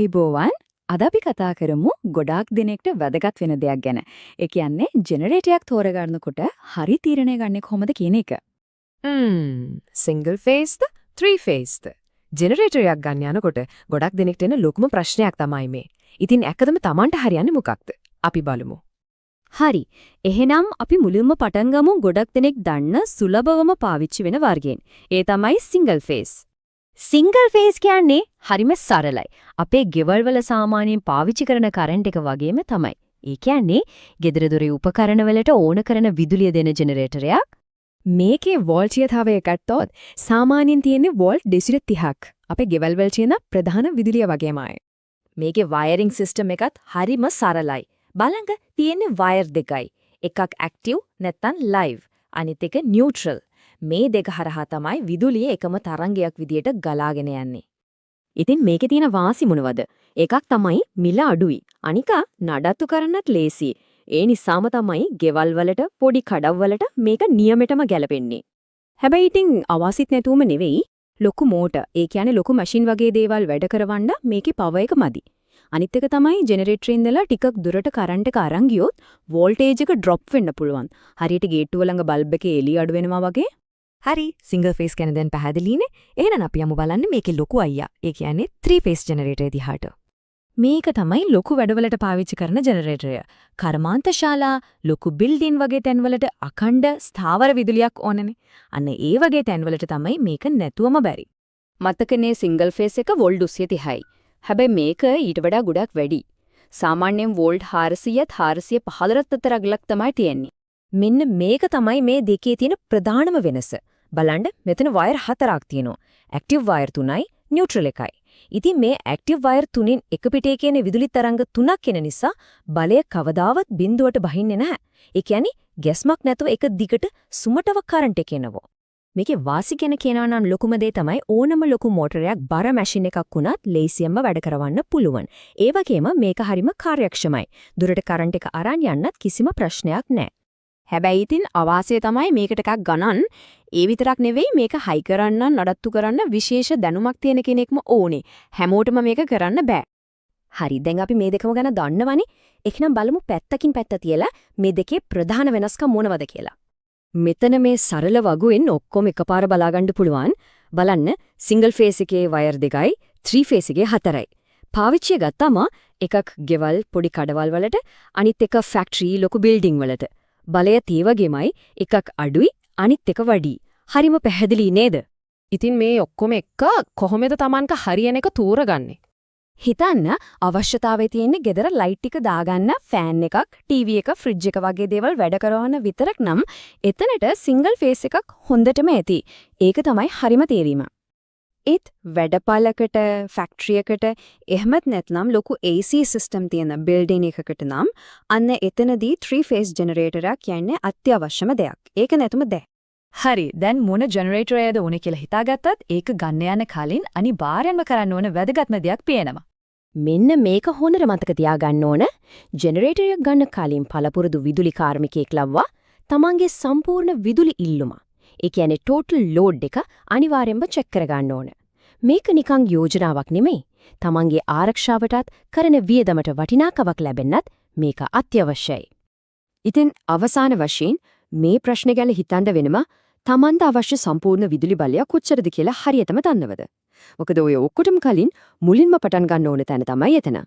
ආයිබෝවන් අද අපි කතා කරමු ගොඩාක් දිනෙකට වැදගත් වෙන දෙයක් ගැන. ඒ කියන්නේ ජෙනරේටරයක් තෝරගන්නකොට හරි තීරණය ගන්න කොහොමද කියන එක. සිංගල් ෆේස්ද 3 ෆේස්ද ජෙනරේටරයක් ගන්න යනකොට ගොඩක් දිනෙකට එන ලොකුම ප්‍රශ්නයක් තමයි මේ. ඉතින් එකදම Tamanට හරියන්නේ මොකක්ද? අපි බලමු. හරි. එහෙනම් අපි මුලින්ම පටන් ගමු ගොඩක් දෙනෙක් දන්න සුලභවම පාවිච්චි වෙන වර්ගයෙන්. ඒ තමයි සිංගල් ෆේස්. සිංගල් ෆේස් කියන්නේ හරිම සරලයි. අපේ ගෙවල් වල සාමාන්‍යයෙන් පාවිච්චි කරන කරන්ට් එක වගේම තමයි. ඒ කියන්නේ ගෙදර දොරේ උපකරණ වලට ඕන කරන විදුලිය දෙන ජෙනරේටරයක්. මේකේ වෝල්ට්‍යතාවය ගත්තොත් සාමාන්‍යයෙන් තියෙන්නේ වෝල්ට් 230ක්. අපේ ගෙවල් වල තියෙන ප්‍රධාන විදුලිය වගේමයි. මේකේ වයරින් සිස්ටම් එකත් හරිම සරලයි. බලන්න තියෙන්නේ වයර් දෙකයි. එකක් ඇක්ටිව් නැත්නම් ලයිව්. අනිත් එක නියුට්‍රල්. මේ දෙක හරහා තමයි විදුලිය එකම තරංගයක් විදියට ගලාගෙන යන්නේ. ඉතින් මේකේ තියෙන වාසි මොනවද? එකක් තමයි මිල අඩුයි. අනික නඩත්තු කරන්නත් ලේසි. ඒ නිසාම තමයි ගෙවල් වලට පොඩි කඩව් වලට මේක නියමෙටම ගැලපෙන්නේ. හැබැයි ඉතින් අවාසිත් නැතුවම නෙවෙයි ලොකු මෝටර්. ඒ කියන්නේ ලොකු මැෂින් වගේ දේවල් වැඩ කරවන්න මේකේ පවර් එක මදි. අනිත් එක තමයි ජෙනරේටරේ ඉඳලා ටිකක් දුරට කරන්ට් එක අරන් ගියොත් වෝල්ටේජ් එක ඩ්‍රොප් වෙන්න පුළුවන්. හරියට ගේට්ටුව ළඟ බල්බ් එකේ එළිය අඩු වෙනවා වගේ. හරි සිංගල් ෆේස් ගැන දැන් පැහැදිලිනේ. එහෙනම් අපි යමු බලන්න මේකේ ලොකු අයියා. ඒ කියන්නේ 3 ෆේස් ජෙනරේටරේ දිහාට. මේක තමයි ලොකු වැඩවලට පාවිච්චි කරන ජෙනරේටරය. කර්මාන්තශාලා, ලොකු බිල්ඩින් වගේ තැන්වලට අඛණ්ඩ ස්ථාවර විදුලියක් ඕනනේ. අන්න ඒ වගේ තැන්වලට තමයි මේක නැතුවම බැරි. මතකනේ සිංගල් ෆේස් එක වෝල්ට් 230යි. හැබැයි මේක ඊට වඩා ගොඩක් වැඩි. සාමාන්‍යයෙන් වෝල්ට් 400ත් 415ත් අතර අගලක් තමයි තියෙන්නේ. මෙන්න මේක තමයි මේ දෙකේ තියෙන ප්‍රධානම වෙනස. බලන්න මෙතන වයර් 4ක් තියෙනවා. ඇක්ටිව් වයර් 3යි, නියුට්‍රල් 1යි. ඉතින් මේ ඇක්ටිව් වයර් තුනෙන් එක පිටේ කියන විදුලි තරංග 3ක් එන නිසා බලය කවදාවත් බිඳුවට බහින්නේ නැහැ. ඒ කියන්නේ ගැස්මක් නැතුව එක දිගට සුමටව කරන්ට් එක එනවා. මේකේ වාසි ගැන කියනවා නම් ලොකුම දේ තමයි ඕනම ලොකු මෝටරයක් බර මැෂින් එකක් වුණත් ලේසියෙන්ම වැඩ කරවන්න පුළුවන්. ඒ වගේම මේක හරිම කාර්යක්ෂමයි. දුරට කරන්ට් එක අරන් යන්නත් කිසිම ප්‍රශ්නයක් නැහැ. හැබැයි ඉතින් අවාසිය තමයි මේකට එකක් ගණන්. ඒ විතරක් නෙවෙයි මේක හයි කරන්න නඩත්තු කරන්න විශේෂ දැනුමක් තියෙන කෙනෙක්ම ඕනේ. හැමෝටම මේක කරන්න බෑ. හරි දැන් අපි මේ දෙකම ගැන දන්නවනේ. එහෙනම් බලමු පැත්තකින් පැත්ත තියලා මේ දෙකේ ප්‍රධාන වෙනස්කම් මොනවද කියලා. මෙතන මේ සරල වගුවෙන් ඔක්කොම එකපාර බලාගන්න පුළුවන්. බලන්න සිංගල් ෆේස් එකේ වයර් 2යි 3 ෆේස් එකේ 4යි. පාවිච්චිය ගත්තම එකක් ගෙවල් පොඩි කඩවල් වලට අනිත් එක ෆැක්ටරි ලොකු බිල්ඩින් වලට. බලය තීවගෙමයි එකක් අඩුයි අනිත් එක වැඩි. හරිම පැහැදිලි නේද? ඉතින් මේ ඔක්කොම එක කොහොමද Tamanක හරියන එක තෝරගන්නේ? හිතන්න අවශ්‍යතාවයේ තියෙන ගෙදර ලයිට් ටික දාගන්න ෆෑන් එකක්, ටීවී එක, ෆ්‍රිජ් එක වගේ දේවල් වැඩ කරවන්න විතරක් නම් එතනට සිංගල් ෆේස් එකක් හොඳටම ඇති. ඒක තමයි හරිම තේරීම. ඒත් වැඩපලකට, ෆැක්ටරියකට එහෙමත් නැත්නම් ලොකු AC සිස්ටම් තියෙන බිල්ඩින් එකකට නම් අන්න එතනදී 3 ෆේස් ජෙනරේටරයක් කියන්නේ අත්‍යවශ්‍යම දෙයක්. ඒක නැතුම බෑ. හරි. දැන් මොන ජෙනරේටරයද ඕනේ කියලා හිතාගත්තත් ඒක ගන්න යන කලින් අනිවාර්යයෙන්ම කරන්න ඕන වැදගත්ම දෙයක් පේනවා. මෙන්න මේක හොඳට මතක තියාගන්න ඕන. ජෙනරේටරයක් ගන්න කලින් පළපුරුදු විදුලි කාර්මිකයෙක් ලව්වා තමන්ගේ සම්පූර්ණ විදුලි ඉල්ලුම. ඒ කියන්නේ ටෝටල් ලෝඩ් එක අනිවාර්යයෙන්ම චෙක් කරගන්න ඕන. මේක නිකන් යෝජනාවක් නෙමෙයි. තමන්ගේ ආරක්ෂාවටත් කරන වියදමට වටිනාකමක් ලැබෙන්නත් මේක අත්‍යවශ්‍යයි. ඉතින් අවසාන වශයෙන් මේ ප්‍රශ්න ගැන හිතන්න වෙනම තමන්ට අවශ්‍ය සම්පූර්ණ විදුලි බලය කොච්චරද කියලා හරියටම දන්නවද? මොකද ඔය ඔක්කොටම කලින් මුලින්ම පටන් ගන්න ඕන තැන තමයි එතන.